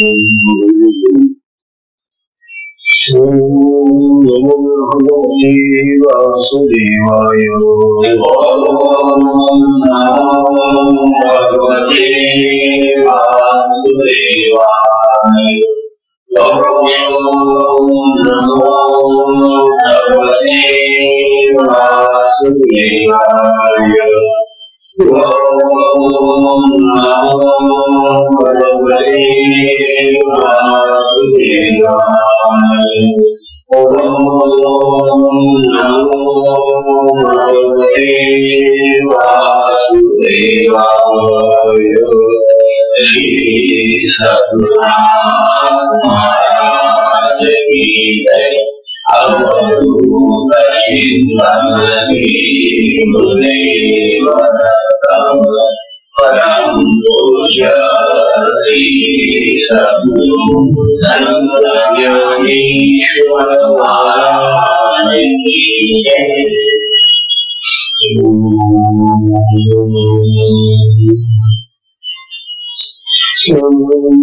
नमो भगवते वासुदेवाय। भगवते वासुदेवाय। नमो भगवते वासुदेवाय। नमो भगवते वासुदेवाय। नमो भगवते वासुदेवाय। श्री सद्गुरुनाथ महाराज की जय। अवधूत चिंतन गुरुदेव परम पूज्य श्री सद्गुरु संत ज्ञानेश्वर महाराज की जय।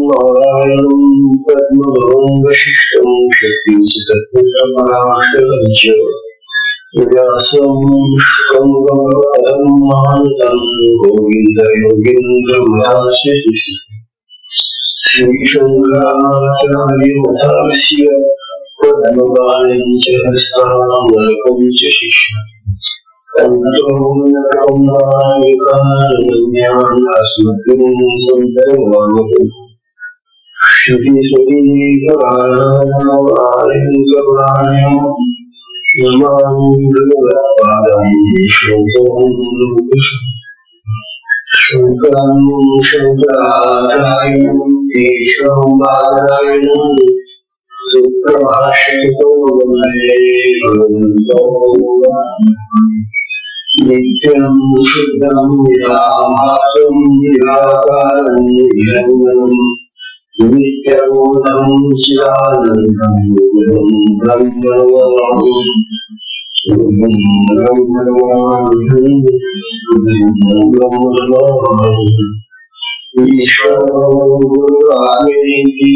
नारायणं पद्मभवं वशिष्ठं शक्तिं सिद्धपराशरं व्यासं शुकं मानतं गोविन्द योगीन्द्रमहाशयि श्रीशङ्कराचार्यमठास्य पद्मपाणिं च हस्तामलकं च शिष्यं नित्यं शुद्धं निराभासं निराकारं निरञ्जनं नित्यबोधं चिदानन्दं ईश्वरो गुरुरामेति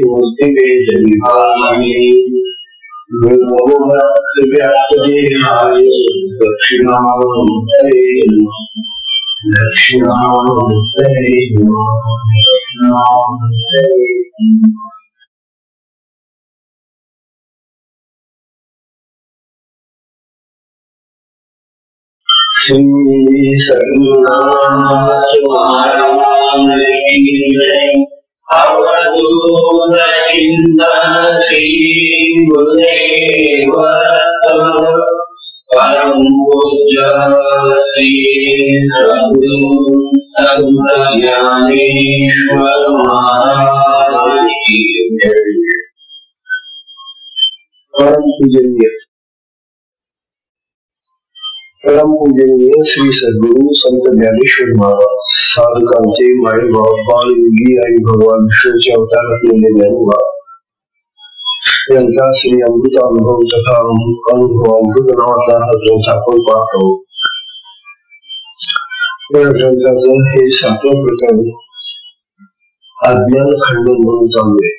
मूर्तिभेदविभागिने व्याप्तदेहाय दक्षिणामूर्तये नमः। दक्षिणामूर्तये नमः। दक्षिणामूर्तये नमः। श्री सद्गुरुनाथ महाराज की जय। अवधूत चिंतन श्री गुरुदेव परम पूज्य श्री सद्गुरु संत ज्ञानेश्वर महाराज की जय। परम पूजनीय श्री सद्गुरु संत ज्ञानेश्वर महाराज साधकांचे मायबाप बालयोगी आणि भगवान विष्णूचे अवतार असलेले ज्ञानोबा यांचा श्री अमृतानुभव तथा अनुभवामृत नावाचा हा ग्रंथ आपण पाहतो। या ग्रंथाचं हे 7वं प्रकरण अज्ञान खंडन म्हणून चालू आहे।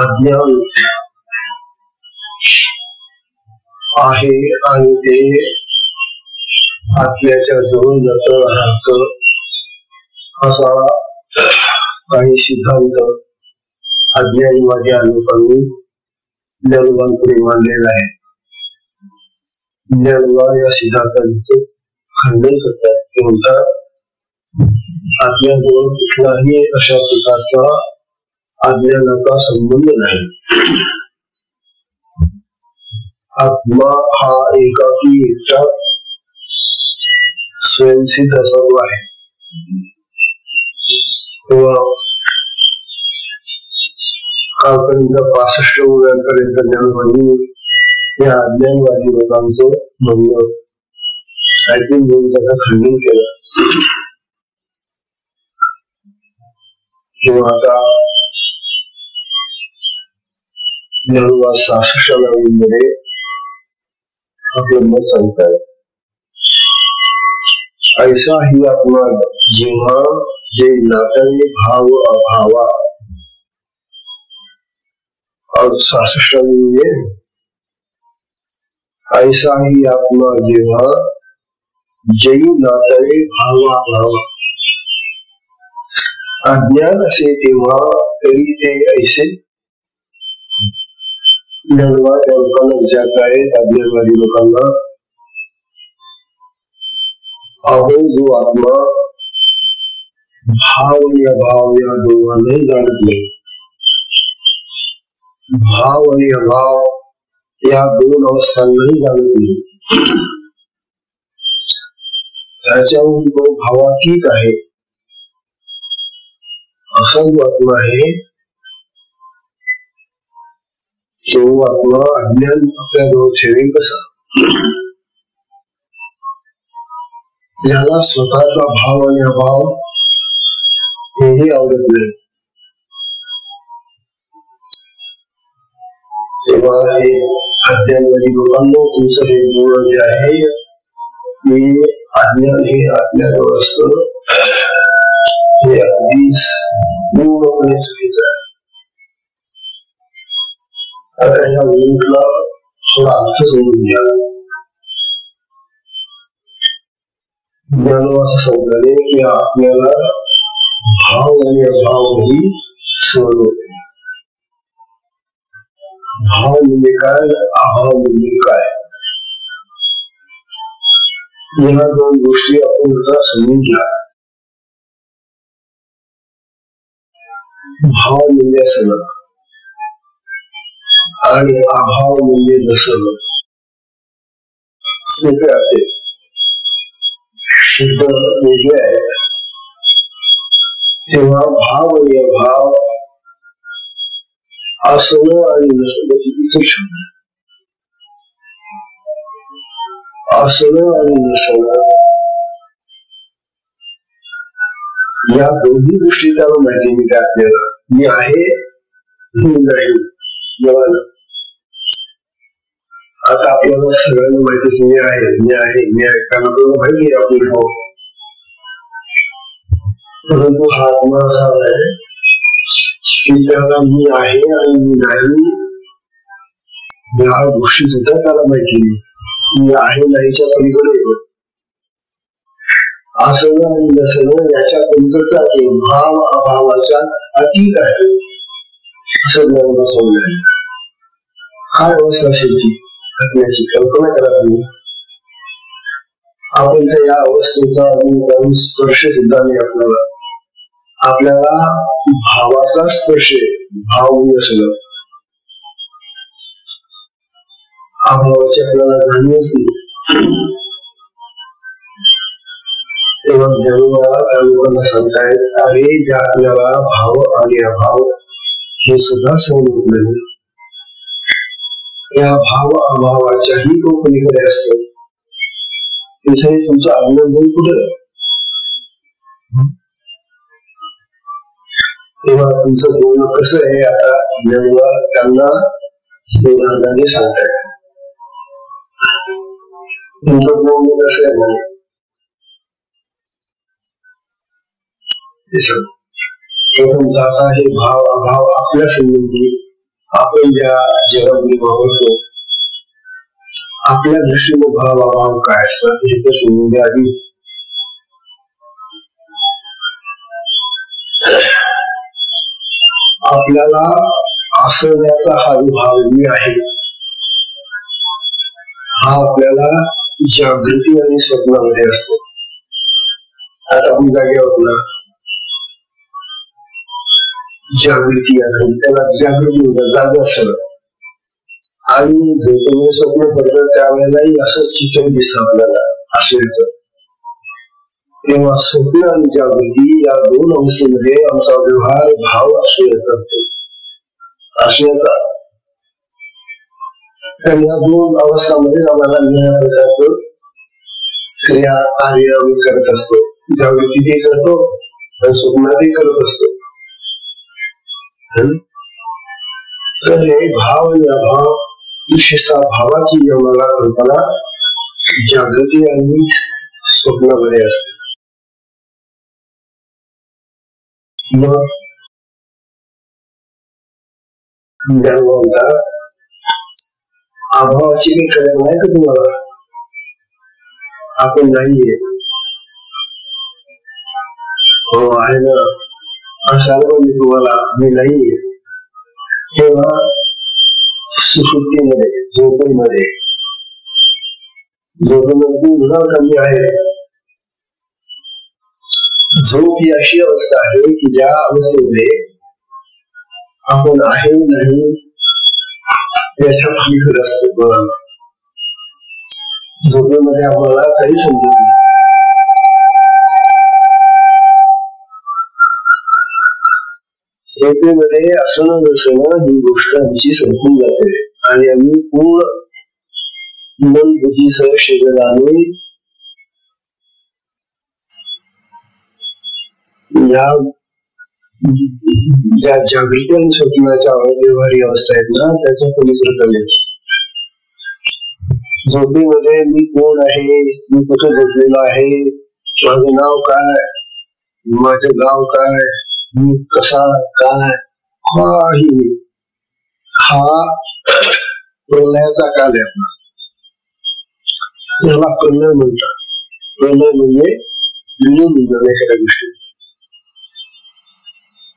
अज्ञान आहे आणि ते आत्म्याच्या जवळ जात राहत असा काही सिद्धांत अज्ञानवादी लोकांनी ज्ञानवांपुढे मांडलेला आहे। ज्ञानवा या सिद्धांताचे खंडन करतात ते म्हणतात आत्म्याजवळ कुठलाही अशा प्रकारचा अज्ञानाचा संबंध नाही। आत्मा हा एकाकी एकटा स्वयंसिद्ध सर्व आहे। कालपर्यंत 65 वर्षांपर्यंत ज्ञानवादी या अज्ञानवादी लोकांचं म्हणणं ऐकून घेऊन त्याचं खंडन केलं। किंवा आता ज्ञानवाद 66व्या मध्ये आपलं मत सांगताय। ऐसा ही आत्मा जेव्हा जे नातरे भाव अभावा, और 66 में ऐसा ही आत्मा जेव्हा जयी नातरे भाव अभावा, अज्ञान असे तेव्हा तरी ते ऐसे ज्ञानवाद लोकांना विचारता आहेत. अज्ञानवादी लोकांना, अहो जो आत्मा भाव आणि अभाव या दोघांनाही जाणत नाही, भाव आणि अभाव या दोन अवस्थांनाही जाणत नाही, त्याच्याहून तो भावातीत आहे, असा जो आत्मा आहे तो आत्मा अज्ञान आपल्याजवळ ठेवेल कसा? ज्याला स्वतःचा भाव आणि अभाव हेही आवडत नाही, तेव्हा हे अज्ञानवादी लोकांना तुमचं हे गुण जे आहे हे अज्ञान हे आपल्याजवळ असतं, हे अगदी पूर्णपणे चुकीचं आहे. आता ह्या गुणाला थोडा अर्थ समजून घ्या. ज्ञान असं समजले की आपल्याला भाव आणि अभाव ही सहन होते. भाव म्हणजे काय, अभाव म्हणजे काय, या दोन गोष्टी आपण जरा समजून घ्या. भाव म्हणजे असणं आणि अभाव म्हणजे नसणं. सोपे आहे, शुद्ध वेगळे आहे. तेव्हा भाव आणि अभाव, असणं आणि नसणं चुकीचं शब्द. असणं आणि नसणं या दोन्ही गोष्टी त्याला माहिती नाही आपल्याला. मी आहे, मी नाही. आता आपल्याला सगळ्यांना माहितीच मी आहे, मी आहे, मी आहे, कारण आपल्याला माहिती आहे आपण हो. परंतु हा आत्मा असा आहे की त्याला मी आहे आणि मी नाही या गोष्टी सुद्धा त्याला माहिती नाही. मी आहे नाहीच्या पलीकडे असणं आणि नसणं याच्या पलीकडचा भाव अभावाच्या अतीत आहे असं ज्ञान बसवलं आहे. काय अवस्था शेवटी घटनेची कल्पना करा तुम्ही. आपण त्या या अवस्थेचा जाऊन स्पर्श सुद्धा नाही आपल्याला. आपल्याला भावाचा स्पर्श, भाव नसणं, अभावाची आपल्याला जाणीवच नाही. तेव्हा ज्ञानोबा त्या लोकांना सांगतायत, अरे ज्या आपल्याला भाव आणि अभाव हे सुद्धा समजत नाही, या भाव अभावाच्याही तो पलीकडे असतो, तिथे तुमचं आनंद कुठे? तेव्हा तुमचं बोलणं कसं आहे आता ज्ञानोबा त्यांना उदाहरणाने सांगतायत. तुमचं बोलणं कसं आहे म्हणे प्रथमतः हे भाव अभाव आपल्या संबंधी आपण ज्या जगामध्ये वावरतो आपल्या दृष्टीने भाव अभाव काय असतात हे तर समजून घ्या आधी. आपल्याला असण्याचा हा भाव मी आहे हा आपल्याला जागृती आणि स्वप्नामध्ये असतो. आता आपण जागे आहोत ना, जागृती आहे त्याला जागृती होतं जागा असणं, आणि झोपेमध्ये स्वप्न पडतं त्यावेळेलाही असंच चित्र दिसतं आपल्याला असण्याचं. तेव्हा स्वप्न आणि जागृती या दोन अवस्थेमध्ये आमचा व्यवहार भाव असण्याचा असण्याचा, तर या दोन अवस्थांमध्ये आम्हाला या प्रकारचं क्रिया कार्य आम्ही करत असतो. जागृतीही करतो आणि स्वप्नातही करत असतो. तर हे भाव आणि अभाव, विशेषतः भावाची आम्हाला कल्पना जागृती आणि स्वप्नामध्ये असते. मग अभावाची काही कल्पना आहे का तुम्हाला? आपण नाहीये, हो आहे ना असायला म्हणजे तुम्हाला मी नाहीये. तेव्हा सुषुप्तीमध्ये झोपेमध्ये कमी आहे. झोप ही अशी अवस्था आहे की ज्या अवस्थेमध्ये आपण आहे नाही याच्या खाली असतो. झोपेमध्ये आम्हाला काही समजत नाही. झोपेमध्ये असणं नसणं ही गोष्ट आमची संपून जाते आणि आम्ही पूर्ण मन बुद्धीसह शरीराने या ज्या जागृती आणि स्वप्नाच्या व्यवहारी अवस्था आहेत ना त्याच्या पलीकडे चालले. झोपेमध्ये मी कोण आहे, मी कुठे झोपलेलो आहे, माझं नाव काय, माझं गाव काय, मी कसा काय, हा प्रलयाचा काल आहे आपला. याला प्रलय म्हणतात. प्रलय म्हणजे विलीन होणं एखाद्या गोष्टी.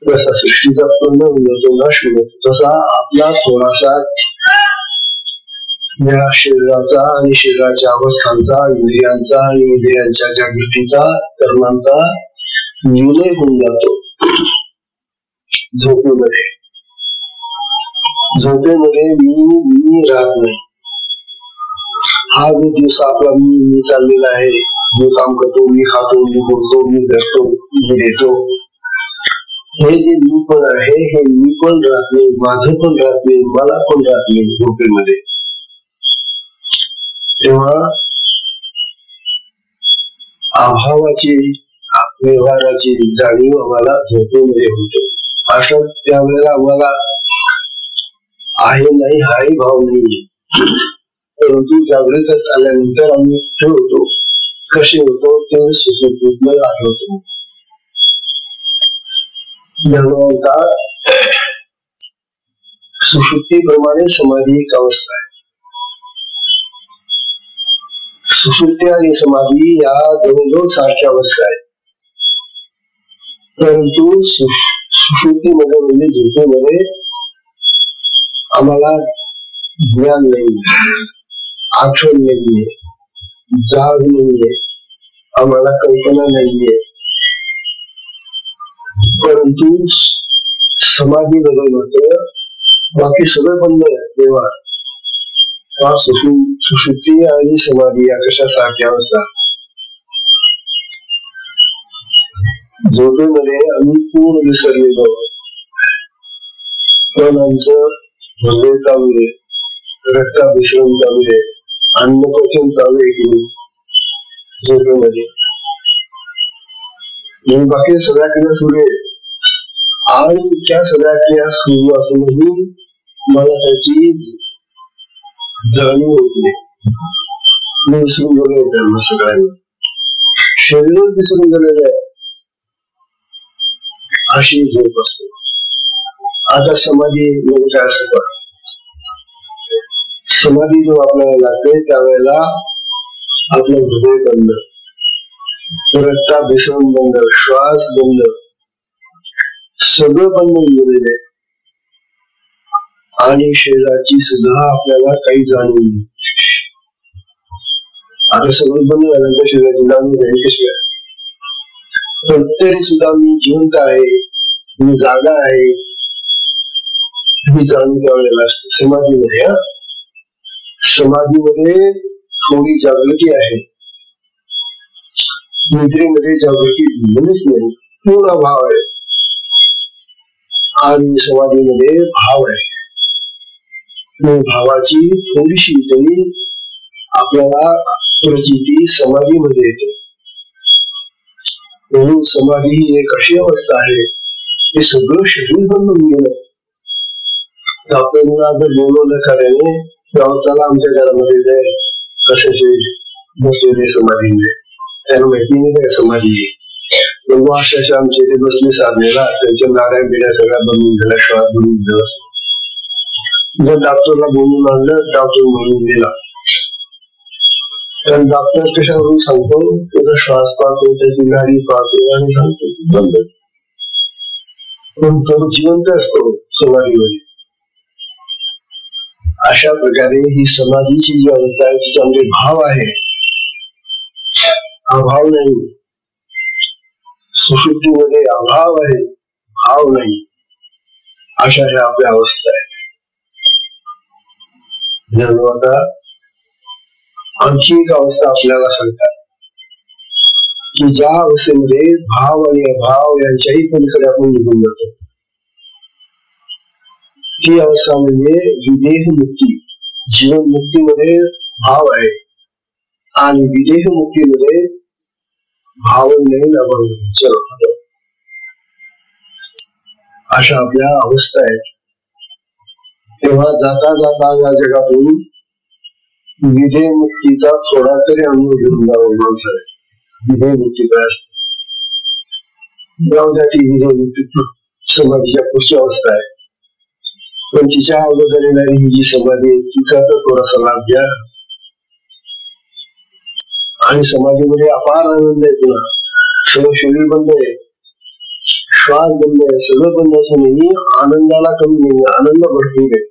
जसा सृष्टीचा प्रलय होतो नाश होतो तसा आपला थोडासा या शरीराचा आणि शरीराच्या अवस्थांचा, इंद्रियांचा आणि इंद्रियांच्या जागृतीचा, कर्मांचा विलय होऊन जातो झोपेमध्ये. झोपेमध्ये मी राहत नाही. हा जो दिवस आपला मी चाललेला आहे, मी काम करतो, मी खातो, मी बोलतो, मी जगतो, मी देतो, हे जे मी पण आहे हे मी पण राहत नाही, माझं पण राहत नाही, मला पण राहत नाही झोपेमध्ये. तेव्हा अभावाची व्यवहाराची जाणीव आम्हाला झोपेमध्ये होते. अशा त्यावेळेला आम्हाला आहे नाही हाही भाव नाही. परंतु जागृत आल्यानंतर आम्ही कुठे होतो, कसे होतो ते सुखदुःख आठवतो. सुषुप्तीप्रमाणे समाधी एक अवस्था आहे. सुषुप्ती आणि समाधी या दोन सारख्या अवस्था आहेत. परंतु सुषुप्तीमध्ये म्हणजे झोपेमध्ये आम्हाला ज्ञान नाहीये, आठवण नाहीये, जाग नाहीये, आम्हाला कल्पना नाहीये. परंतु समाधीमध्ये मात्र बाकी सगळं बंद आहे. तेव्हा सुषुप्ती आणि समाधी या कशासारख्या असतात. झोपेमध्ये आम्ही पूर्ण विसरलेलो, पण आमचं हृदय चालू आहे, रक्ताभिसरण चालू आहे, अन्नपचन चालू आहे की नाही झोपेमध्ये. बाकी सगळ्या क्रिया सुरू आहे आणि त्या सगळ्या क्रिया सुरू असूनही मला त्याची जाणीव होत नाही. मी विसरून गेलो त्यांना सगळ्यांना, शरीरच विसरून गेलेलं आहे. अशी झोप असते. आता समाधी म्हणजे काय असतं? समाधी जेव्हा आपल्याला लागते त्यावेळेला आपलं हृदय बंद, रक्ताभिसरण बंद, श्वास बंद, सगळं बंद होऊन गेलेलं आहे आणि शरीराची सुद्धा आपल्याला काही जाणीव नाही. आता सगळं बंद झाल्यानंतर शरीराची जाणीव झाली कशी आहे? पण तरी सुद्धा मी जिवंत आहे, मी जागा आहे ही जाणीव त्यावेळेला असते समाधीमध्ये. समाधीमध्ये थोडी जागृती आहे, निद्रेमध्ये जागृती म्हणूनच नाही, पूर्ण भाव आहे. आणि समाधीमध्ये भाव आहे. भावाची थोडीशी तरी आपल्याला प्रचिती समाधीमध्ये येते. म्हणून समाधी ही एक अशी अवस्था आहे ते सगळं शरीर बंद होऊन गेलं. आपल्याला जर बोलवलं खऱ्याने त्याला आमच्या घरामध्ये जाय कशाचे बसलेले समाधीमध्ये, त्यांना माहिती नाही काय समाधी. लोक अशाच्या आमचे ते बसले साधनेला, त्यांच्या नाड्या बिड्या सगळ्या बनवून दिल्या, श्वास बनवून दिला. जर डॉक्टरला बोलून आणलं, डॉक्टर म्हणून दिला. कारण डॉक्टर कशावरून सांगतो, त्याचा श्वास पाहतो, त्याची गाडी पाहतो आणि सांगतो बंद. पण तो जिवंत असतो समाधीमध्ये. अशा प्रकारे ही समाधीची जी अवस्था आहे, तिच्यामध्ये भाव आहे, अभाव नाही. सुषुप्तीमध्ये अभाव आहे, भाव नाही. अशा ह्या आपल्या अवस्था आहे. आता आणखी एक अवस्था आपल्याला सांगतात की ज्या अवस्थेमध्ये भाव आणि अभाव यांच्याही पलीकडे आपण निघून जातो, ती अवस्था म्हणजे विदेह मुक्ती. जीवन मुक्तीमध्ये भाव आहे आणि विदेह मुक्तीमध्ये भाव नाही ना. अशा आपल्या अवस्था आहेत. तेव्हा जाता जाता या जगातून विदेह मुक्तीचा थोडा तरी अनुभव घेऊन जावं माणसाने. विदेह मुक्तीचा विदेह मुक्ती समाधीच्या पुढची अवस्था आहे. पण तिच्या अगोदर येणारी ही जी समाधी आहे, तिचा तर थोडासा लाभ घ्या. आणि समाधीमध्ये अपार आनंद आहे. तुला सगळं शरीर बंद आहे, श्वास बंद आहे, सगळं बंद असूनही आनंदाला कमी नाही, आनंद भरपूर आहे.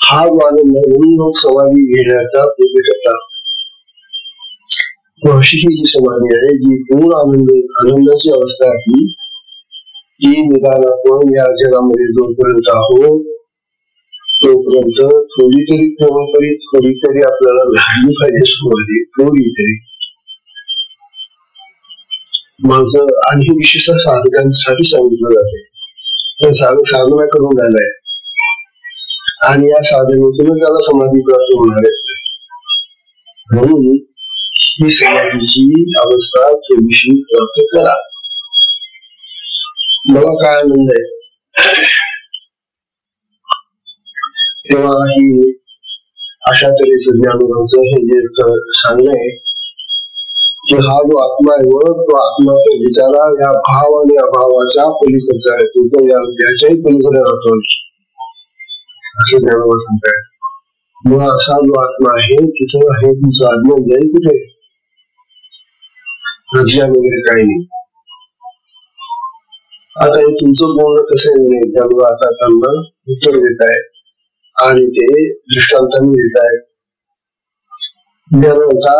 हा जो आनंद आहे, म्हणून लोक समाधी घेण्याचा प्रयत्न करतात. अशी ही जी समाधी आहे, जी पूर्ण आनंदाची अवस्था आहे, ती निदान आपण या जगामध्ये जोपर्यंत आहोत तोपर्यंत थोडी तरी क्रमपरी थोडी तरी आपल्याला लागली पाहिजे समाधी. थोडी तरी माणसं आणि हे विशेष साधकांसाठी सांगितलं जाते. साधना करून राहिलाय आणि या साधनेतूनच त्याला समाधी प्राप्त होणार आहे. म्हणून ही समाधीची अवस्था थोडीशी प्राप्त करा. मला काय आनंद आहे. तेव्हा ही अशा तऱ्हेचं ज्ञानोबांचं हे जे सांगणं आहे की हा जो आत्मा आहे व तो आत्माचा विचारा या भाव आणि अभावाच्या पलीकडचा आहे, तुमचं याच्याही पलीकडे राहतो असं ज्ञानोबा सांगताय. मग असा जो आत्मा आहे तिचं हे तुमचं अज्ञान जाईल कुठे? अज्ञान वगैरे काही नाही. आता हे तुमचं बोलणं कसं आहे ज्ञानोबा आता त्यांना उत्तर देत आहे आणि ते दृष्टांतांनी देत आहे. ज्ञानोबा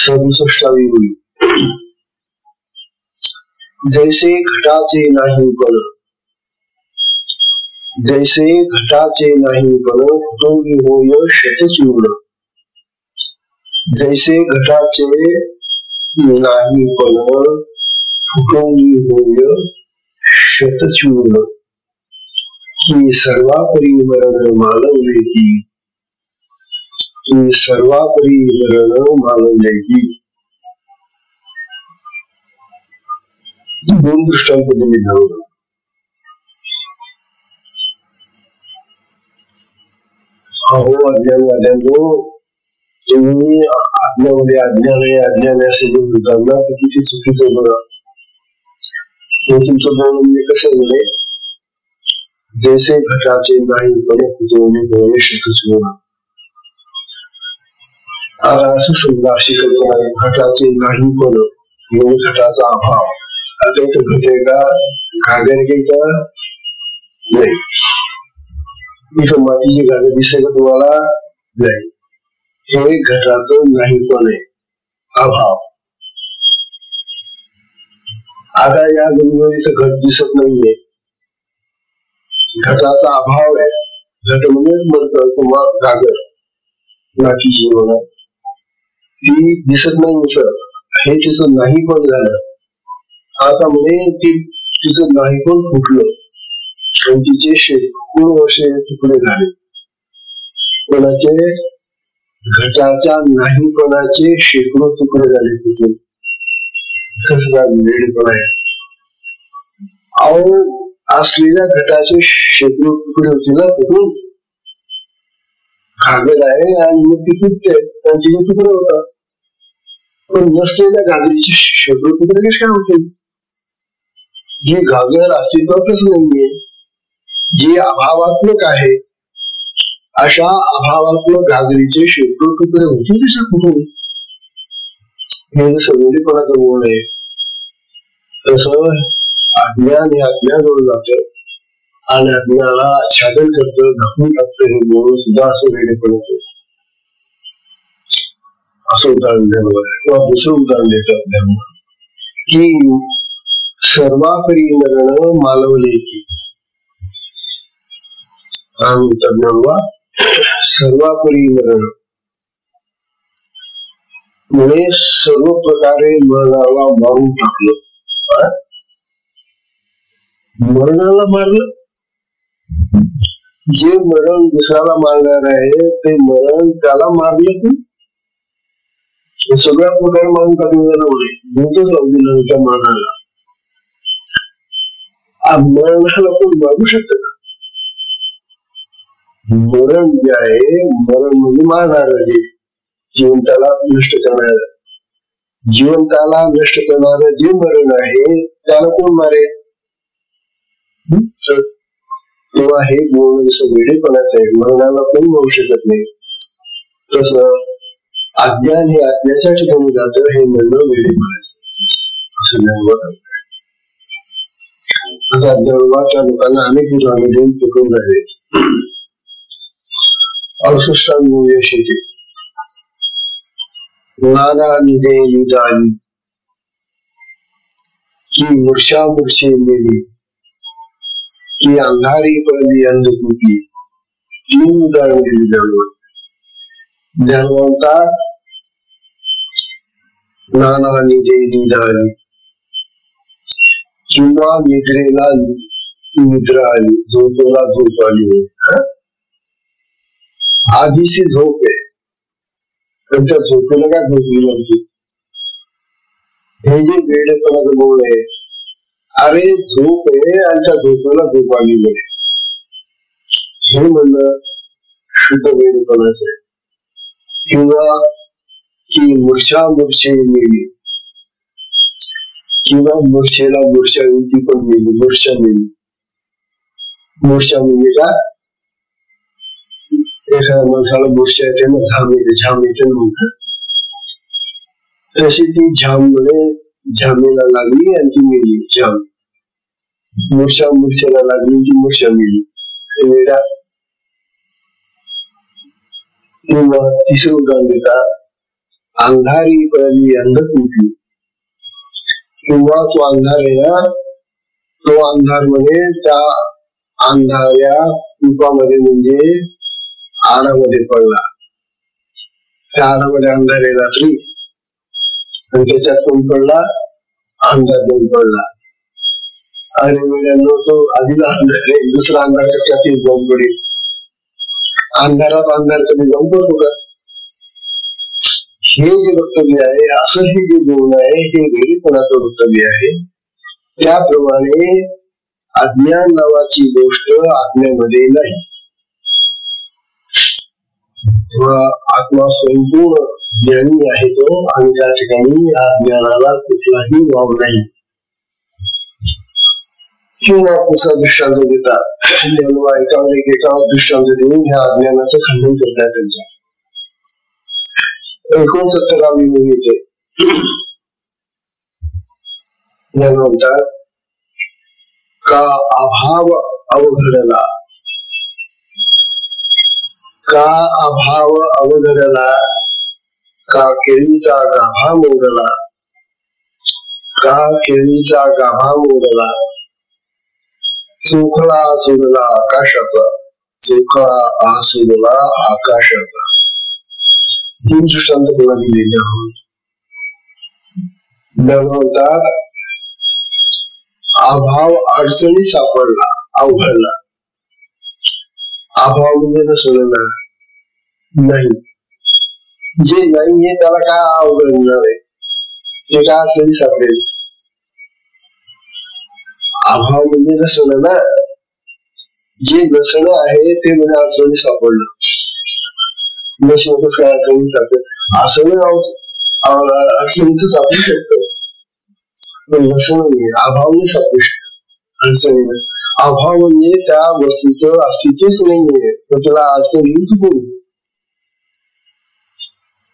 67वी होईल. जैसे घटाचे नाही पण, जैसे घटाचे नाही पण फुटोनी होय शतचूर्ण. जैसे घटाचे नाही पण फुटोनी होय शतचूर्ण. ही सर्वापरी मरण मानवले की, ही सर्वापरी मरण मानवले की. दोन दृष्टांत तुम्ही धावलं. अहो अज्ञानवाद्यांनो, तुम्ही आत्म्यामध्ये अज्ञान आहे अज्ञान आहे असे जे म्हणताना किती चुकीचं बघा. हे तुमचं बोल म्हणजे कसं म्हणे, जैसे घटाचे नाही पण फुटोनी होय शतचूर्ण. असं समजा अशी कल्पना आहे, घटाचे नाही पण म्हणजे घटाचा अभाव. आता इथं घट आहे का, घागर आहे का? नाही. इथं मातीची घागर दिसेल का तुम्हाला? नाही. हे घटाचं नाही पण आहे, अभाव. आता या जमिनीवर इथं घट दिसत नाहीये, घटाचा अभाव आहे. घट म्हणजे मरत किंवा घागर मातीची होणार ती दिसत नाही सर, हे तिचं नाही पण झालं. आता म्हणे तिचं नाही पण फुटलं आणि तिचे शेकडो असे तुकडे झाले. कोणाचे? घटाच्या नाहीपणाचे शेकडो तुकडे झाले तिथे. कसं वेळेपण आहे. अहो असलेल्या घटाचे शेकडो तुकडे होते ना कुठून? घागर आहे आणि मग ती तुटते आणि तिचे तुकडे होतात. पण नसलेल्या घागरीची शेकडो कशी काय होते? जी घागर अस्तित्वातच नाहीये, जी अभावात्मक आहे, अशा अभावात्मक घागरीचे शेकडो तुकडे होतील कशा कुठून? हे जसं वेडेपणाचं गुण आहे, तसं अज्ञान हे अज्ञानावर जातं आणि अज्ञानाला आच्छादन करतं, ढकलून टाकतं. हे गुण सुद्धा असं वेडेपणाचं. असं उदाहरण द्यावं किंवा दुसरं उदाहरण देतं आपल्याला की सर्वापरी मरण मालवले की सर्वापरी मरण म्हणजे सर्व प्रकारे मरणाला मारून टाकलं. मरणाला मारलं. जे मरण दुसऱ्याला मारणार आहे ते मरण त्याला मारलं की सगळ्या प्रकारे मारून टाकलं होतच राहू दिलं त्या मरणाला. मरणाला कोण मारू शकत का? मरण जे आहे, मरण म्हणजे मारणार आहे, जिवंताला नष्ट करणार. जिवंताला नष्ट करणार जे मरण आहे त्याला कोण मारेल? तेव्हा हे बोलणं जसं वेडेपणाचं आहे, मरणाला कोणी मारू शकत नाही, तसं अज्ञान हे अज्ञाच्या ठिकाणी जातं, हे म्हणणं वेडेपणाचं असं ज्ञानवाद. आता ज्ञानवादच्या लोकांना अनेक उदाहरणं देऊन चुकून राहिले. अवशिष्टांनी यश येते. नाना निधे निदानी की मूर्छा मूर्छे मेली की अंधारी पडली अंधकुटी. तीन उदाहरण दिली ज्ञानवाद. ज्ञानवंता नाना निधे निदानी किंवा निद्रेला निद्रा आली, झोपेला झोप आली. आधीची झोप आहे, पण त्या झोपेला काय झोप गेली? हे जे वेडेपणाचं बोल आहे, अरे झोप आहे आणि त्या झोपेला झोप आली आहे, हे म्हणणं शुद्ध वेडेपणाचं आहे. किंवा की मूर्छा मूर्छे मेली, किंवा मूर्छेला मूर्छा ती पण मेली, मूर्छा मेली. मूर्छा म्हणजे काय? एखाद्या माणसाला मूर्छा येते ना, झाम येते, झाम येते म्हणतात, तशी ती झाममुळे झामेला लागली आणि ती मेली. झाम मूर्छा मूर्छेला लागली, ती मूर्छा मेली. वेडा. किंवा तिसरं उदाहरण देतात, अंधारी पडली अंधकुटी. किंवा तो अंधार आहे ना, तो अंधार म्हणजे त्या अंधाऱ्या कुपामध्ये म्हणजे आडामध्ये पडला. त्या आडामध्ये अंधार आहे रात्री आणि त्याच्यात कोण पडला? अंधार जाऊन पडला. अरे वेळांनो, तो आधीला अंधार आहे, दुसरा अंधार कशात जाऊन पडेल? अंधारात अंधार कधी जाऊन पडतो का? हे जे वक्तव्य आहे, असं हे जे बोलणं आहे, हे वेडेपणाचं वक्तव्य आहे. त्याप्रमाणे अज्ञान नावाची गोष्ट आत्म्यामध्ये नाही. आत्मा स्वयंपूर्ण ज्ञानी आहे तो, आणि त्या ठिकाणी या ज्ञानाला कुठलाही वाव नाही. किंवा पुढचा दृष्टांत देतात, एकावर दृष्टांत देऊन ह्या अज्ञानाचं खंडन करतात. त्यांच्या 69वी येते म्हणतात का अभाव अवघडला, का अभाव अवघडला, का केळीचा गाभा मोडला, का केळीचा गाभा मोडला, चोखळा सुरला आकाशाचा, चोखळा सुरला आकाशाचा. तीन दृष्टांत कोणा दिलेले आहोत. म्हणतात अभाव अडचणी सापडला, अवघडला. अभाव म्हणजे नसलेला नाही, जे नाहीये त्याला काय अवघडणार आहे? ते काय अडचणी सापडेल? अभाव म्हणजे नसणं ना, जे नसणं आहे ते म्हणजे अडचणी सापडलं. नसणं काय अडचणी सापडेल? असं अडचणीतच सापडू शकतो, पण नसं नाही, अभाव नाही सापडू शकतो अडचणीला. अभाव म्हणजे त्या वस्तूचं अस्तित्वच नाहीये, तर त्याला अडचण येईल चुकून.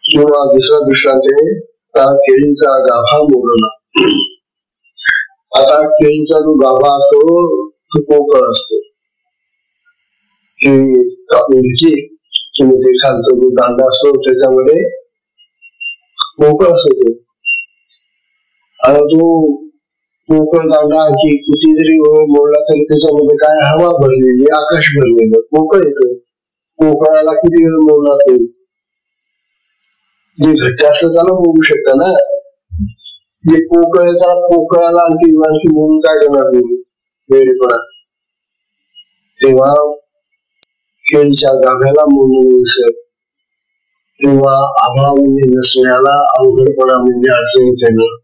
किंवा दुसरा दृष्टांत आहे, केळीचा गाभा मोडला. आता केळीचा जो गाभा असतो तो पोकळ असतो, केळी कापून घ्यायची, किंवा ते खालचा जो दांडा असतो त्याच्यामध्ये पोकळ असतो. आता तो पोकळ दांडा आणखी किती जरी मोडला तरी त्याच्यामध्ये काय हवा भरलेली, आकाश भरलेलं, पोकळ येतं. पोकळाला किती वेळ मोडला तो, जे घट्ट असतं त्याला मोडू शकतं ना. जे पोकळ त्याला पोकळाला आणखी म्हणून काय करणार वेळेपणा. तेव्हा केळीच्या गाभ्याला मोडणं किंवा अभाव म्हणजे नसण्याला अवघडपणा म्हणजे अडचणीत येणं,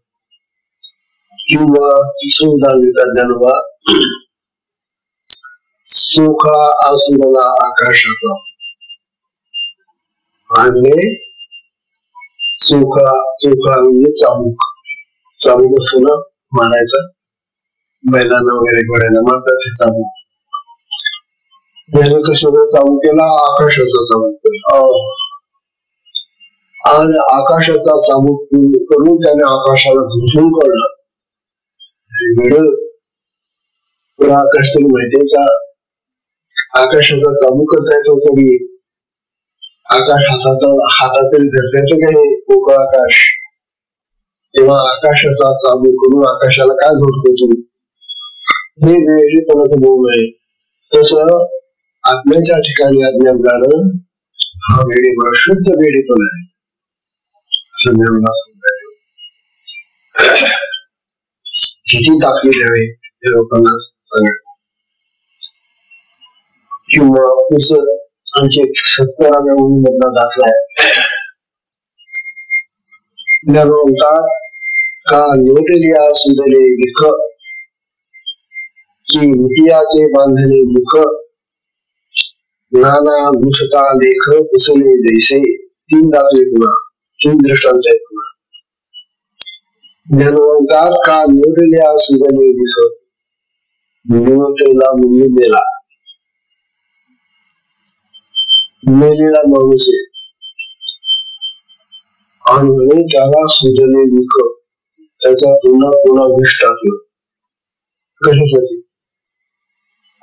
किंवा ज्ञानोबा सोखळा आसुरला आकाशाचा आणि सोखळा म्हणजे चाबूक. चाबूक असतो ना मारायचा, बैलांना वगैरे घोड्यांना मारतात ते चाबूक. कशाचा चाबूक केला, आकाशाचा चाबूक केला. आणि आकाशाचा चाबूक करून त्याने आकाशाला झुंजून काढलं. आकाश तरी माहितीये का, आकाशाचा चाबूक करता येतो कधी, आकाश हातात तरी धरता येतो का हे पोकळ आकाश. तेव्हा आकाशाचा चाबूक करून आकाशाला काय झोडतो तू, हे वेळेपणाचं बोल आहे. तसं आत्म्याच्या ठिकाणी अज्ञान जाणं हा वेळेपणा, शुद्ध वेळेपणा आहे. किती दाखले द्यावे हे लोकांना सांगा. किंवा आणखी 70व्या मधला दाखला आहे, म्हणतात का लोटलिया सुदले विख, की मुतियाचे बांधले मुख, नाना घुसता लेख पुसले जैसे. 3 दाखले पुन्हा, 3 दृष्टांत आहेत पुन्हा. म्हणतात का लोटलिया सुदले विख, लोटला म्हणजे मेला, मेलेला माणूस आहे. आणि म्हणे त्याला सुजले दुःख, त्याचा पुन्हा विष टाकलं. कशासाठी,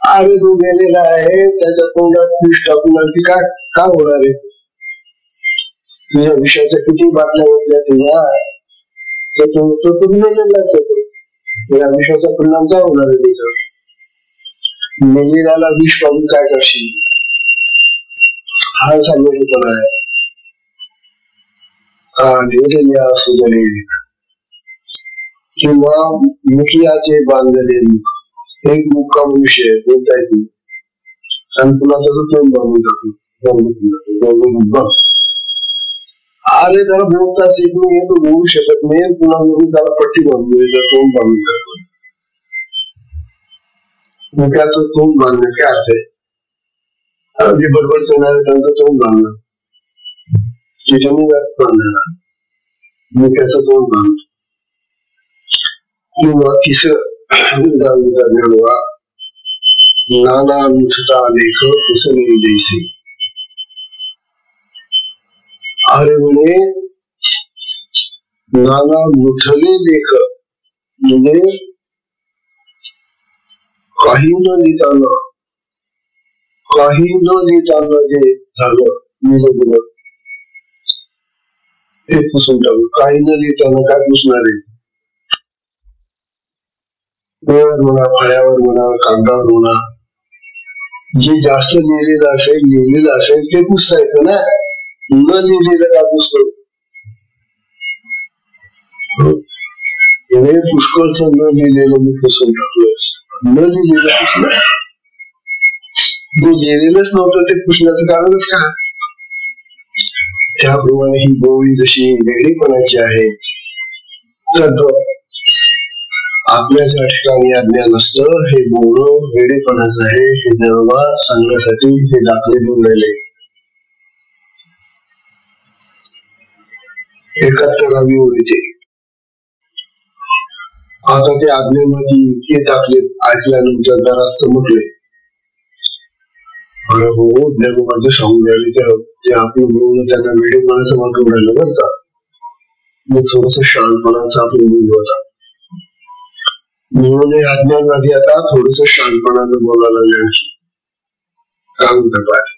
अरे तो मेलेला आहे, त्याच्या तोंडात विष टाकून आणखी काय होणार आहे. तुझ्या विषयाच्या किती बाटल्या होत्या तुझ्या, तो मेलेलाच होतो. या विषयाचा परिणाम काय होणार आहे त्याच्यावर. मेलेल्याला विष पाहून काय करशील, हा सांगेल आहे. किंवा मुखियाचे बांधलेले मुख, एक मुख का मनुष्य बोलता येत नाही, आणि पुन्हा त्याचं तोंड बांधून टाकतो. अरे त्याला बोलताच येत नाही, तो बोलू शकत नाही, पुन्हा त्याला पट्टी बांधून तोंड बांधून टाकतो. मुख्याचं तोंड बांधणं काय अर्थ आहे, जे बडबड करणारे त्यांचं तोंड बांधणं, बांधणार मुख्याचं तोंड बांधणं. किंवा तिसरं नाना नुसता लेख पुसले जैसे. अरे म्हणे नाना मुठले लेख म्हणजे काही न लिहिताना जे झालं लिहिलं ते पुसून टाकू. काही न लिहिताना काय पुसणार आहे, डोळ्यावर म्हणा, फळ्यावर म्हणा, कागदावर म्हणा, जे जास्त लिहिलेलं असेल ते पुसता येतं ना. न लिहिलेलं का पुसतो, पुष्कळच न लिहिलेलं मी पुसून टाकलं. न लिहिलेलं पुसलं, जे लिहिलेलंच नव्हतं ते पुसण्याचं कारणच काय. त्याप्रमाणे ही गोळी जशी वेगळीपणाची आहे, तर आपल्याच्या ठिकाणी अज्ञान असतं, हे बोलणं वेगळेपणाचं आहे. हे ज्ञानोबा सांगण्यासाठी हे दाखले देऊन राहिले. 71वी ओळीचे. आता ते आज्ञेमध्ये इतके टाकले, ऐकल्यानंतर जरा म्हटले, अरे हो ज्ञानोबाचं सांगून द्यायला ते आपण मिळवलं त्यांना वेळेपणाचं वाटून राहिलं बरं का. मग थोडस शहाणपणाचा आपण मूल होता म्हणून अज्ञानवादी आता थोडस शहाणपणानं बोलायला लागले. काय म्हणतात,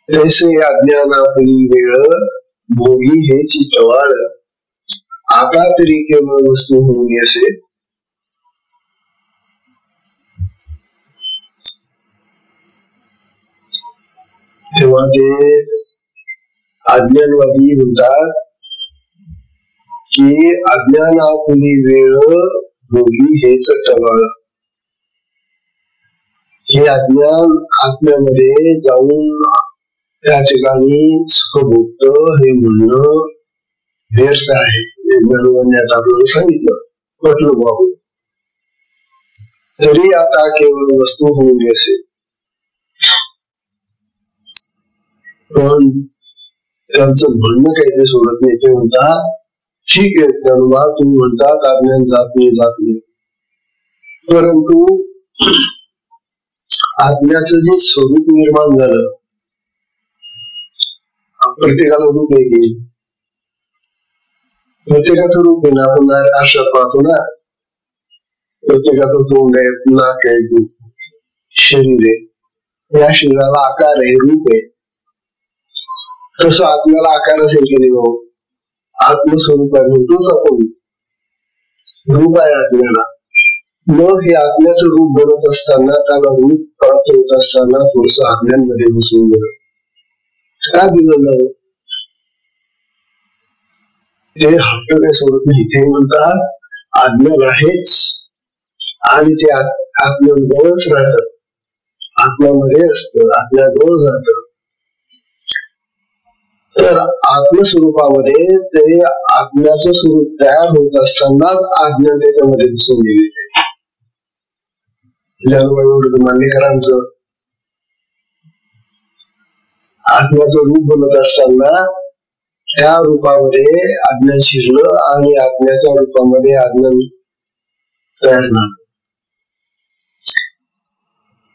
तैसे अज्ञान आपली वेळ भोगी हे चितवाळ, आता तरी केवळ वस्तू होऊन असे. तेव्हा ते अज्ञानवादी म्हणतात की अज्ञान आपली वेळ भोगी हेच टवाळ. हे अज्ञान आत्म्यामध्ये जाऊन त्या ठिकाणी सुख भोगत हे म्हणणं व्यर्थ आहे. ज्ञानोबांनी आपल्याला सांगितलं, म्हटलं बाबू तरी आता केवळ वस्तू होऊन असे. पण त्यांचं म्हणणं काही ते सोडत नाही. ते म्हणतात ठीक आहे ज्ञानोबा, तुम्ही म्हणतात अज्ञान जात नाही, परंतु आज्ञाचं जे स्वरूप निर्माण झालं, प्रत्येकाला रूप आहे की प्रत्येकाचं रूप आहे ना. आपण आरशात पाहतो ना, प्रत्येकाचं तोंड आहे, नाक आहे, शरीर आहे, या शरीराला आकार आहे, रूप आहे. तसं आत्म्याला आकार असेल की नाही, आत्मस्वरूप आहे म्हणतोच आपण, रूप आहे आत्म्याला. मग हे आत्म्याचं रूप बनत असताना, त्याला रूप प्राप्त होत असताना थोडस आज्ञांमध्ये घुसून गेलं. काय बिघडलं? ते हट्ट काही सोडत नाही. ते म्हणतात आज्ञा आहेच आणि ते आत्म्याजवळच राहत, आत्म्यामध्ये असतं, आत्म्याजवळ राहत. तर आत्मस्वरूपामध्ये ते आज्ञाचं स्वरूप तयार होत असताना आज्ञा त्याच्यामध्ये घुसून गेलेली. ज्ञानोबा मान्यकरांचं आत्म्याचं रूप बनत असताना त्या रूपामध्ये आज्ञा शिरलं आणि आज्ञाच्या रूपामध्ये आज्ञा तयार झालं.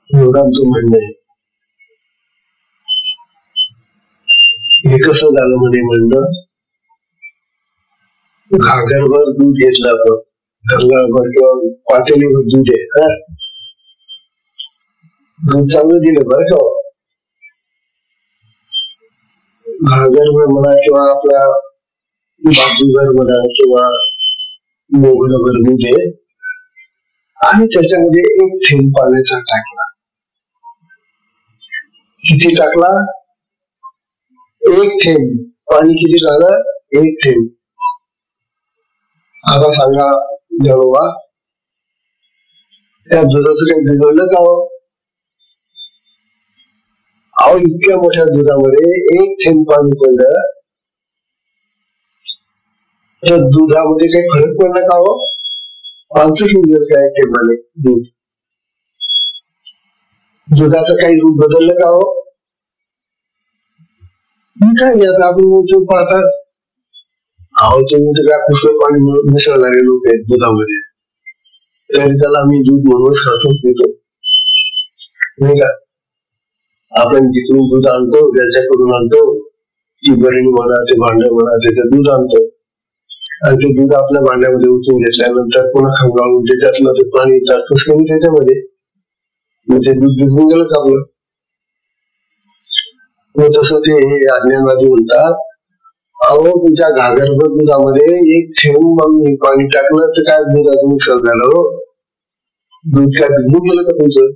एवढांचं म्हणणं आहे. हे कसं झालं म्हणे म्हणणं, घागरभर दूध घेतलं आपण, गंगाभर किंवा पातेलीभर दूध आहे, दूध चांगलं दिलं बरं का. घागरभर म्हणा किंवा आपल्या बाजूभर म्हणा किंवा मोगलभर दूध आहे आणि त्याच्यामध्ये एक थेंब पाण्याचा टाकला. किती टाकला? एक थेंब. पाणी किती झालं? एक थेंब. आता सांगा ज्ञानोबा, त्या दुधाचं काही बिघडलं का हो? अहो इतक्या मोठ्या दुधामध्ये एक थेंब पाणी पडलं तर दुधामध्ये काही फरक पडला का हो? पाणचट होऊन गेलं काय थेंबाने दूध? दुधाचं काही रूप बदललं का हो? काय आता आपण पाहतात, अहो तुम्ही तर काय पुष्कळ पाणी मिसळणारे लोक आहेत दुधामध्ये, तरी त्याला आम्ही दूध म्हणूनच खातो पितो नाही का. आपण जिकडून दूध आणतो ज्याच्याकडून आणतो, ती बरणी म्हणा, ते भांड म्हणा, त्याचं दूध आणतो आणि ते दूध आपल्या भांड्यामध्ये उचलून घेतल्यानंतर पुन्हा खंगाळून त्याच्यातलं ते पाणी टाकतोच कमी त्याच्यामध्ये, मग ते दूध बिघडून गेलं का आपलं. मग तसं ते अज्ञानवादी म्हणतात, अहो तुमच्या घागरभर दुधामध्ये एक थेंब पाणी टाकलं तर काय दुधाचं नुकसान झालं? दूध काय बिघडून गेलं का तुमचं?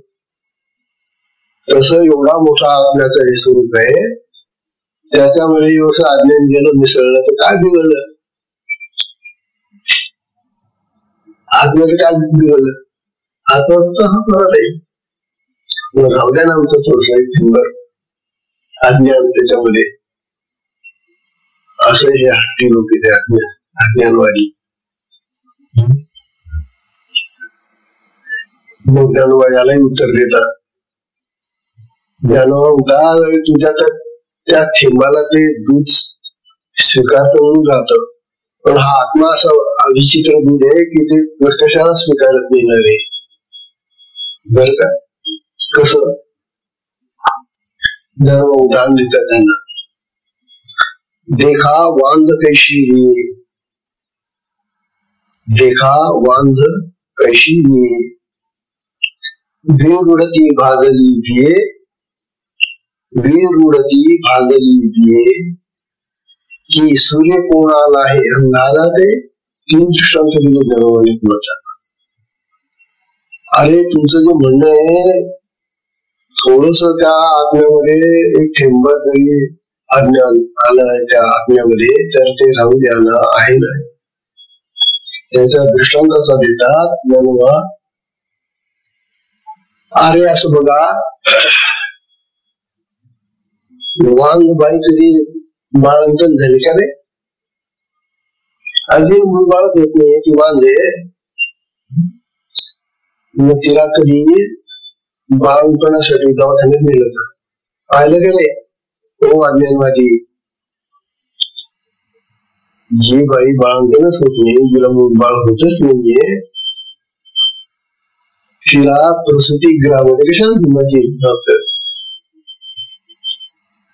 तसं एवढा मोठा आत्म्याचं हे स्वरूप आहे, त्याच्यामध्ये एवढं अज्ञान गेलं मिसळलं तर काय बिघडलं? आत्म्याचं काय बिघडलं? आत्मा हा परत आहे. राहू द्या ना आमचं थोडस एक थेंबर अज्ञान त्याच्यामध्ये. असं हे हट्टी लोक ते अज्ञानवादी. मग ज्ञानोबा यालाही उत्तर देतात. ज्ञानोबा तुमच्या त्या थेंबाला ते दूध स्वीकारतो म्हणून जात, पण हा आत्मा असा विचित्र बुद्ध आहे की ते कशाला स्वीकारत नाही रे. बर का? कसं धर्म उदाहरण देतात त्यांना. देखा वांझ कैशी लिए, देखा वांझ कैशी लिए, वीर उडती भागली बिये, वीर उडती भागली बिये, की सूर्य कोणाला आहे अंधारा ते. 3 दृष्टांत दिले धर्माने म्हणतात. अरे तुमचं जे म्हणणं आहे थोडस त्या आत्म्यामध्ये एक थेंब तरी अज्ञान आलं त्या आत्म्यामध्ये, तर ते राहू द्या ना, आहे ना. त्याचा दृष्टांत असा देतात म्हणून, अरे असं बघा, वांग बाई कधी बाळंतन झाली का रे? अगदी मूळ बाळच होत नाही ती वांगे, मग तिला कधी बाळपणासाठी दवाखान्यात नेलं का? पाहिलं का रे? हो अज्ञानवादी, जी बाई बाळंतनच होत नाही, तिला मूळ बाळ होतच नाहीये, तिला प्रसूती गृहामध्ये कशाला घेऊन डॉक्टर?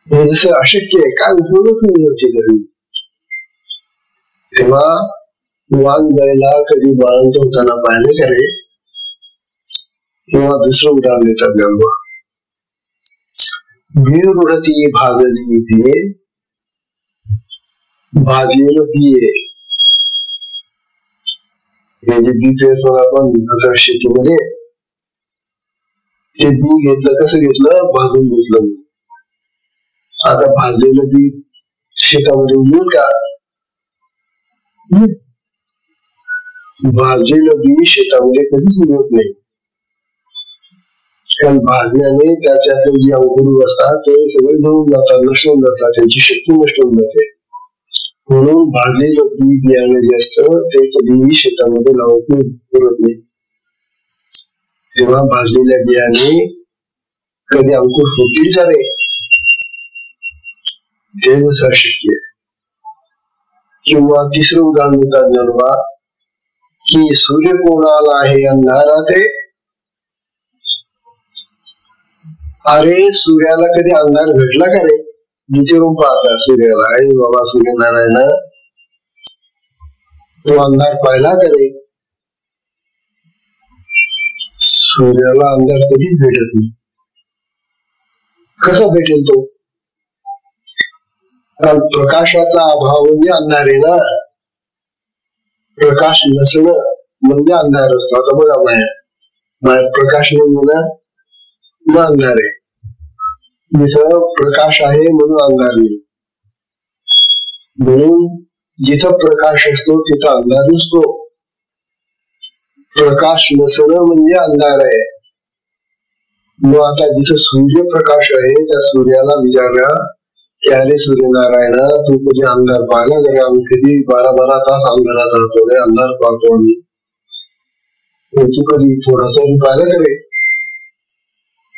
हे जसं अशक्य आहे, काय उपयोगच नाही होते तरी. तेव्हा वाघ गायला कधी बाळंत होताना पाहिले का रे? किंवा दुसरं उदाहरण देतात गंगा, वीर उडती भागली बिये, भाजलेलं बिये. हे जे बी पेरतो आपण शेतीमध्ये, ते बी घेतलं, कसं घेतलं? भाजून घेतलं. आता भाजलेलं बी शेतामध्ये उगेल का? भाजलेलं बी शेतामध्ये कधीच उगवत नाही, कारण भाजण्याने त्याच्यातले जे अंकुर असतात ते सगळे जळून जातात, नष्ट होऊन जातात, त्यांची शक्ती नष्ट होऊन जाते. म्हणून भाजलेलं बी बियाणं जे असतं ते कधीही शेतामध्ये लावून पुरत नाही. तेव्हा भाजलेल्या बियाणे कधी अंकुर होतील का रे? ते नसं शक्य आहे. किंवा तिसरं उदाहरण देतात जनवा, की सूर्य कोणाला आहे अंधारा ते. अरे सूर्याला कधी अंधार भेटला का रे? विचारून पाहता सूर्याला, आई बाबा सूर्यनारायण तो अंधार पाहिला का रे? सूर्याला अंधार कधीच भेटत नाही. कसा भेटेल तो? कारण प्रकाशाचा अभाव म्हणजे अंधार आहे ना. प्रकाश नसणं म्हणजे अंधार असतो. आता बघा बाहेर प्रकाश नाही ना, मग अंधार आहे. जिथं प्रकाश आहे म्हणून अंधार नाही. म्हणून जिथं प्रकाश असतो तिथं अंधार नसतो. प्रकाश नसणं म्हणजे अंधार आहे. मग आता जिथं सूर्यप्रकाश आहे त्या सूर्याला विचारा, अरे सूर्यनारायण तू कधी अंधार पाहिला का? आम्ही कधी 12-12 तास अंधारात राहतो रे, अंधार पाहतो आम्ही. तू कधी थोडासा पाहिला का रे?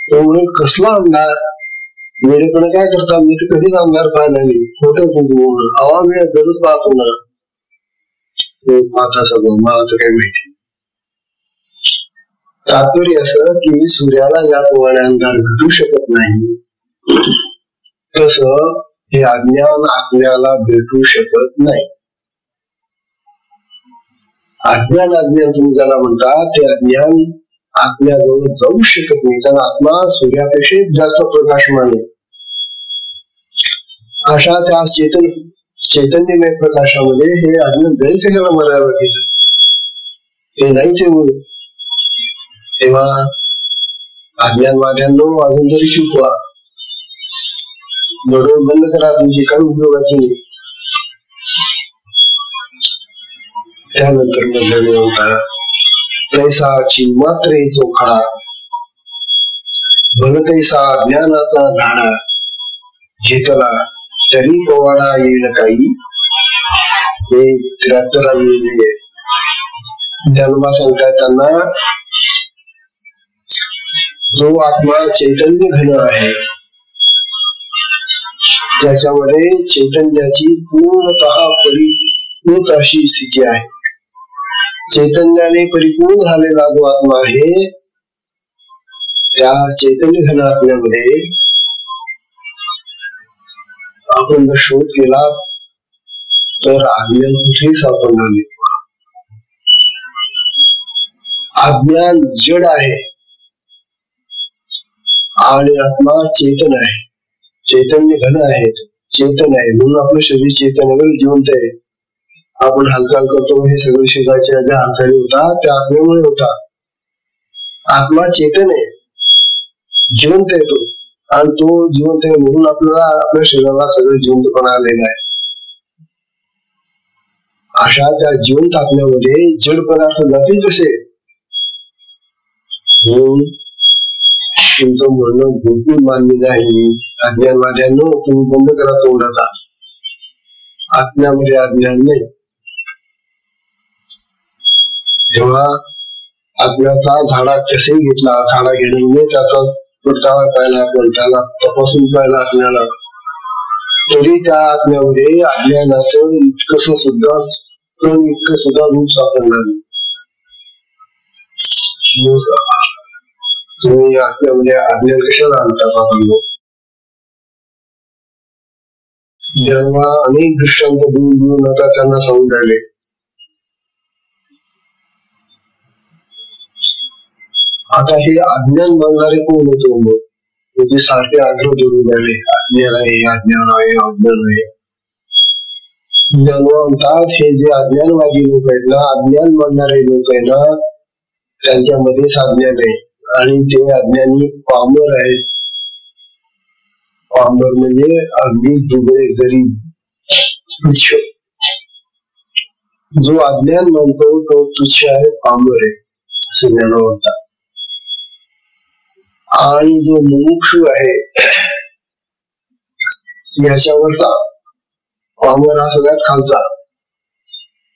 त्यामुळे कसला अंधार? वेळेकडे काय करता? मी तर कधीच अंधार पाहिला नाही. खोटं तुझं हवा वेळ गरज पाहतो ना, पाहता सगळं, मला तर काही माहिती. तात्पर्य असं की सूर्याला ज्याप्रमाणे अंधार भेटू शकत नाही, तसं हे अज्ञान आत्म्याला भेटू शकत नाही. अज्ञान तुम्ही ज्याला म्हणता ते अज्ञान आत्म्याजवळ जाऊ शकत नाही, कारण आत्मा सूर्यापेक्षा जास्त प्रकाशमान आहे. अशा त्या चैतन्यमय प्रकाशामध्ये हे अज्ञान जाईल सगळ्याला मर्यादा केलं, हे नाहीच आहे. तेव्हा अज्ञानवाद्यांनो अजून तरी शिकवा, बरोबर बंद करा, तुमची काही उपयोगाची नाही. त्यानंतर म्हणले होता, तैसा चिन्मात्रे चोखडा भल तैसा ज्ञानाचा झाडा, घेतला तरी पोवाडा येईल काही. हे 73 जन्मा सांगताय त्यांना, जो आत्मा चैतन्य घन आहे त्याच्यामध्ये चैतन्याची पूर्णतः परिपूर्ण अशी स्थिती आहे. चैतन्याने परिपूर्ण झालेला जो आत्मा आहे, त्या चैतन्य घन आत्म्यामध्ये आपण जर शोध केला तर अज्ञान कुठेही सापडणार नाही. अज्ञान जड आहे आणि आत्मा चेतन आहे, चैतन्य घन आहे, चेतन आहे. म्हणून आपलं शरीर चैतन्यावर जिवंत आहे. आपण हालचाल करतो, हे सगळे शरीराच्या ज्या हालचाली होतात त्या आत्म्यामुळे होता. आत्मा चेतन आहे, जिवंत आहे तो, आणि तो जिवंत आहे म्हणून आपल्याला आपल्या शरीराला सगळं जिवंतपणा आलेला आहे. अशा त्या जिवंत आत्म्यामध्ये जड पदार्थ जातील कसे? तुमचं म्हणणं बिलकुल मान्य नाही. अज्ञानवाद्यांनो, तुम्ही बंद करा तोंडाला. आत्म्यामध्ये अज्ञान नाही. तेव्हा आत्म्याचा धाडा कसेही घेतला, धाडा घेणे म्हणजे त्याचा परतावा पाहिला, आपण त्याला तपासून पाहिला आत्म्याला, तरी त्या आत्म्यामध्ये अज्ञानाचं इतकं सुद्धा रूप सापडणार नाही. तुम्ही आत्म्यामध्ये अज्ञान कशाला आणतात? आपण जेव्हा अनेक दृष्टांत देऊन आता त्यांना सांगून राहिले. आता हे अज्ञान बनणारे कोण होतो? मग त्याचे सारखे आग्रह धरून राहिले, अज्ञान आहे, अज्ञान आहे, अज्ञान आहे. म्हणतात हे जे अज्ञानवादी लोक आहेत ना, अज्ञान बनणारे लोक आहे ना, त्यांच्यामध्येच अज्ञान आहे आणि ते अज्ञानी पामर आहेत. पामर म्हणजे अगदी दुबळे, गरीब, तुच्छ. जो अज्ञान म्हणतो तो तुच्छ आहे, पामर आहे, असं ज्ञान म्हणतात. आणि जो मुमुक्षु आहे, याच्यावरचा पामर हा सगळ्यात खालचा,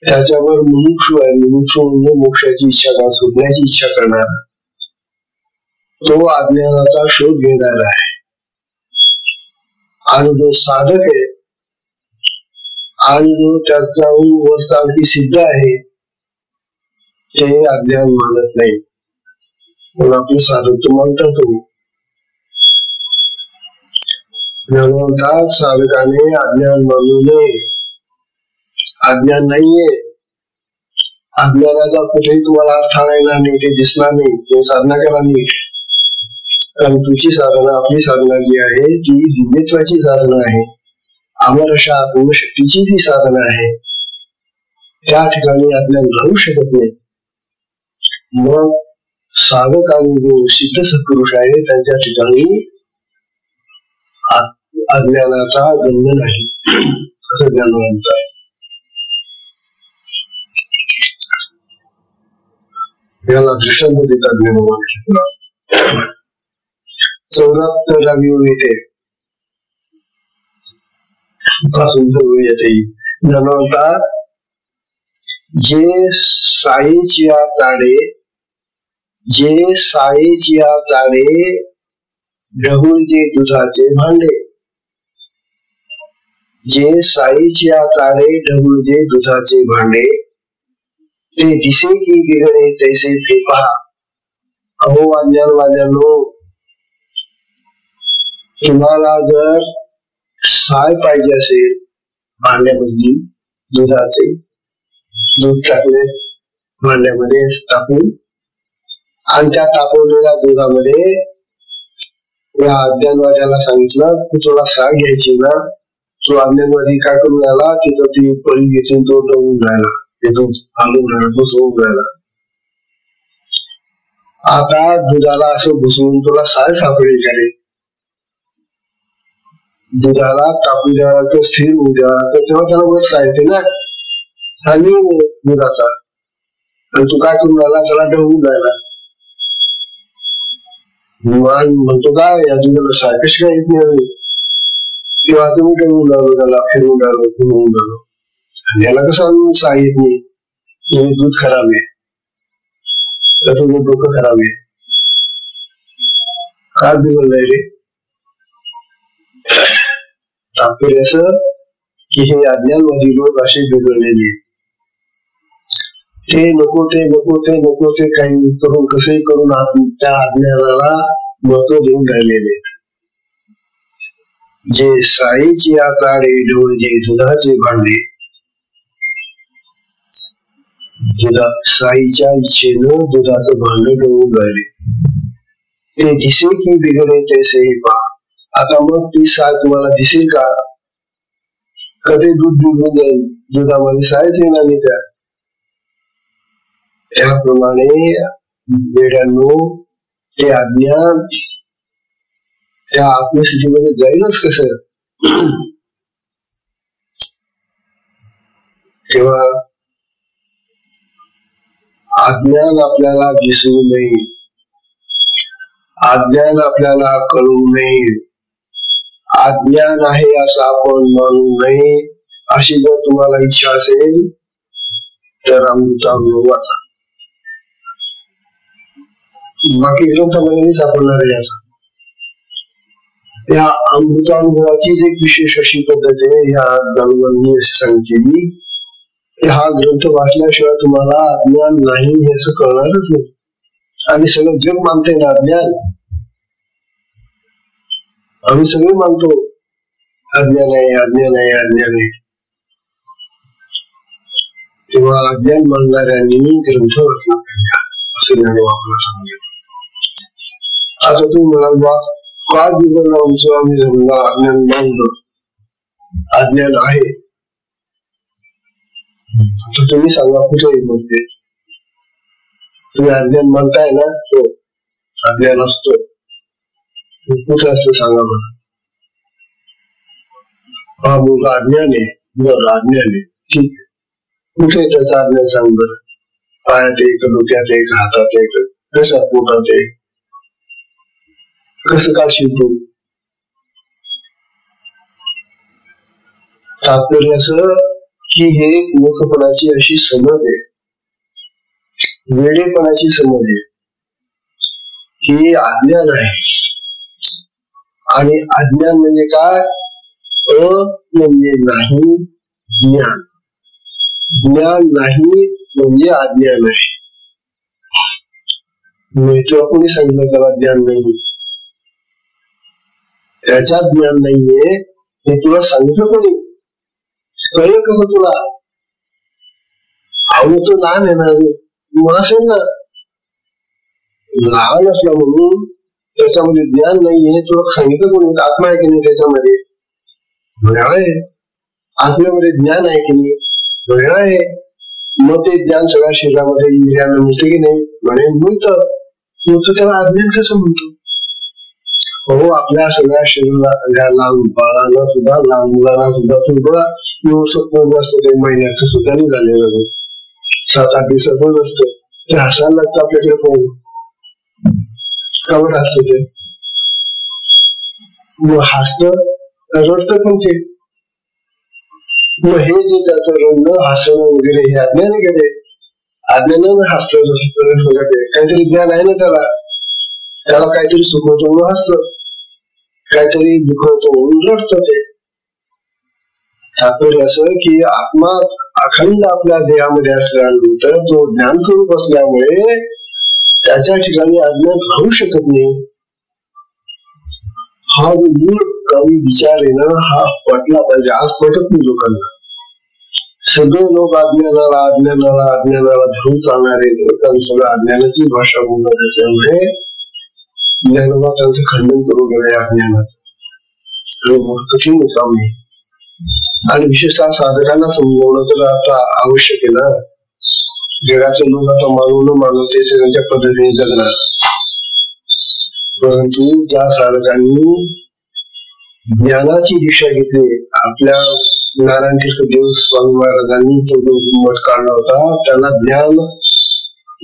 त्याच्यावर मुमुक्षु आहे. मुमुक्षु म्हणजे मोक्षाची इच्छा, सुटण्याची इच्छा करणारा, तो अज्ञानाचा शोध घेणारा आहे. आणि जो साधक आहे आणि जो त्याचा वरचा आणखी सिद्ध आहे, ते अज्ञान मानत नाही. पण आपले साधक म्हणतात म्हणतात साधकाने अज्ञान मानू नये. अज्ञान नाहीये. अज्ञानाचा कुठेही तुम्हाला अर्थ येणार नाही, ते दिसणार नाही. ते साधना करा नीट. कारण तुझी साधना, आपली साधना जी आहे ती दिव्यत्वाची साधना आहे, अमर अशा आत्मशक्तीची ती साधना आहे. त्या ठिकाणी अज्ञान राहू शकत नाही. मग साधक आणि जो सिद्ध सत्पुरुष आहे त्यांच्या ठिकाणी अज्ञानाचा गंध नाही, असं ज्ञान म्हणतात. याला दृष्टांत देतात ज्ञानवाद. 74 येते म्हणतात, जे सायेची चाडे ढवळते दुधाचे भांडे. जे सायेची चाडे ढवळते दुधाचे भांडे, ते दिसे की बिघडे तैसे फेपा. अहो अज्ञानवाद्यांनो, तुम्हाला जर साय पाहिजे असेल भांड्यामधली दुधाचे, दूध टाकले भांड्यामध्ये टाकून, आणि त्या तापवलेल्या दुधामध्ये या अज्ञानवाद्याला सांगितलं की तुला साय घ्यायची ना, तो अज्ञानवादी काय करून राहिला, तिथं ती पळी घेतून तो डवून राहिला, ते दूध हलवून राहिला, घुसवून राहिला. आता दुधाला असं घुसवून तुला साय सापडेल का रे? दुधाला तापू द्या, तो स्थिर होऊ द्या, तर तेव्हा त्याला वर साय येते ना, आणि दुधाचा. आणि तू काय करून राहिला, त्याला डवून राहिला. म्हणतो काय, या दुधाला साय कशी काय येत नाही? तेव्हा तुम्ही डवून राहिलो, त्याला फिरवून राहिलो. याला कसं साय येत नाही? दूध खराब आहे, तर तुझं डोकं खराब आहे. काय बिघडलंय रे? तात्पर्य असं की हे अज्ञानवादी लोक असे बिघडलेले, ते नको ते नको ते नको ते काही करून कसंही करून त्या अज्ञानाला महत्व देऊन राहिलेले. जे साईची आचारे डोळे दुधाचे भांडे, साईच्या इच्छेनं दुधाचं भांड डोळून राहिले. ते दिसे की बिघडे तैसे हे पहा. आता मग ती साय तुम्हाला दिसेल का? कधी दूध बिघडून जाईल, दुधामध्ये सायच येणार नाही. त्याप्रमाणे वेड्यांनो ते अज्ञान त्या आत्मस्थितीमध्ये जाईलच कसं? तेव्हा अज्ञान आपल्याला दिसू नये, अज्ञान आपल्याला कळू नये, अज्ञान आहे असं आपण मानू नये. अशी जर तुम्हाला इच्छा असेल तर अमृतानुभव वाचा. बाकी ग्रंथामध्ये नाही सापडणार आहे. असं या अमृतानुभवाचीच एक विशेष अशी पद्धत आहे. या गणगणी अशी सांगितलेली, हा ग्रंथ वाचल्याशिवाय तुम्हाला अज्ञान नाही हे असं कळणारच नाही. आणि सगळं जग मानते ना अज्ञान. आम्ही सगळे मानतो अज्ञान आहे, अज्ञान आहे, अज्ञान आहे. तेव्हा अज्ञान मानणाऱ्यांनी ग्रंथ वाचला पाहिजे असं ज्ञानोबाला सांगितलं. आता तुम्ही म्हणाल बा काय बिघडलं आमचं, आम्ही समजा अज्ञान मानलं, अज्ञान आहे. तुम्ही सांगा कुठे म्हणते? तुम्ही अज्ञान मानताय ना, तो अज्ञान असतो कुठे असतो सांगा मला. हा मुलगा अज्ञान आहे, बरं अज्ञान आहे, ठीक. कुठे त्याचा अज्ञान सांग बरं. पायात एक, डोक्यात एक, हातात एक, कशा पोटात एक, कसं काढशील तू? तात्पर्य असं की हे मूर्खपणाची अशी समज आहे, वेडेपणाची समज आहे. हे अज्ञान आहे. आणि अज्ञान म्हणजे काय? म्हणजे नाही ज्ञान, ज्ञान नाही म्हणजे अज्ञान आहे. तुला कोणी सांगितलं त्याला ज्ञान नाही? त्याच्यात ज्ञान नाहीये हे तुला सांगितलं कोणी? कळलं कसं तुला? अहो तो लहान आहे ना, मग असेल ना, लहान असला म्हणून त्याच्यामध्ये ज्ञान नाहीये तुला सांगितलं कोणी? आत्मा आहे की नाही त्याच्यामध्ये? आहे. आत्म्यामध्ये ज्ञान आहे की नाही? आहे. मग ते ज्ञान सगळ्या शरीरामध्ये इंद्रियांना मिळते की नाही? म्हणे मिळतं. मग तो त्याला अज्ञान कसं म्हणतो? हो, आपल्या सगळ्या शरीराला लहान बाळांना सुद्धा, लहान मुलांना सुद्धा तुमचं स्वप्न असतं, ते महिन्याचं सुद्धा नाही झालेलं, 7-8 दिवसाचं असतं. ते हसायला लागतं आपल्याकडे पाहून. कवट असतं ते, मग हसतं, रडतं पण ते. मग हे जे त्याचं रडणं, हसणं वगैरे हे अज्ञान आहे का? ते अज्ञानानं हसतं, काहीतरी ज्ञान आहे ना त्याला. त्याला काहीतरी सुख होतं म्हणून हसतं, काहीतरी दुःख होतं म्हणून रडतं. ते तात्पर्य असं की आत्मा अखंड आपल्या देहामध्ये असल्यानंतर तो ज्ञान स्वरूप असल्यामुळे त्याच्या ठिकाणी अज्ञान राहू शकत नाही. हा जो मूळ कवी विचार आहे ना, हा पटला पाहिजे. आज पटत नाही लोकांना. सगळे लोक अज्ञानाला अज्ञानाला अज्ञानाला धरून चालणारे लोक आणि सगळं अज्ञानाची भाषा बोलतात. त्याच्यामुळे ज्ञानोबा त्यांचं खंडन करून गेलं अज्ञानाचं. कठीण सामने. आणि विशेषतः साधकांना समजवणं तर आता आवश्यक आहे ना. जगाचे लोक आता मानवून मानवते त्यांच्या पद्धतीने जगणार. परंतु ज्या साधकांनी ज्ञानाची दिशा घेतली, आपल्या नारायण तीर्थ देव स्वामी महाराजांनी तो जो मठ काढला होता त्याला ज्ञान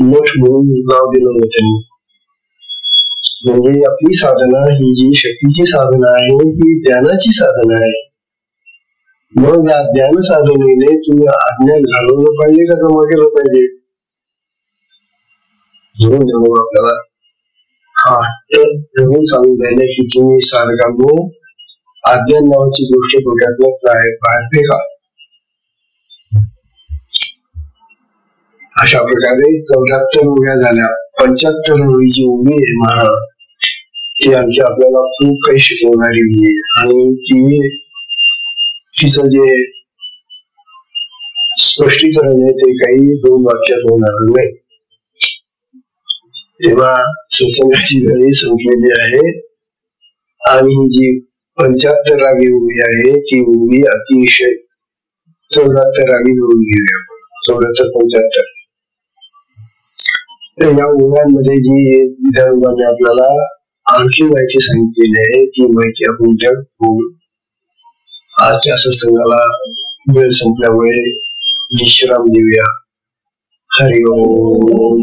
मठ म्हणून नाव दिलं होतं त्यांनी. म्हणजे आपली साधना ही जी शक्तीची साधना आहे ती ज्ञानाची साधना आहे. मग या ज्ञान साधनेने तुम्ही अज्ञान घालवलं पाहिजे का जमा केलं पाहिजे? म्हणून आपल्याला हा सांगून द्यायला की तुम्ही साधकांनो अज्ञान नावाची गोष्ट डोक्यातलं बाहेर फेका. अशा प्रकारे 74 उभ्या झाल्या. 75 जी उभी आहे महाराज, ती आणखी आपल्याला खूप काही शिकवणारी आहे. आणि तिचं जे स्पष्टीकरण आहे ते काही 2 वाक्यात होणार नाही. तेव्हा सत्संगाची वेळ संपलेली आहे आणि ही जी 75 उभी आहे ती उभी अतिशय 74 होऊन गेली. 74-75 या उभ्यांमध्ये जी विधानसभाने आपल्याला आणखी माहिती सांगितलेली आहे ती माहिती आपण त्या आजच्या सत्संगाला वेळ संपल्यामुळे विश्राम देऊया. हरि ओम.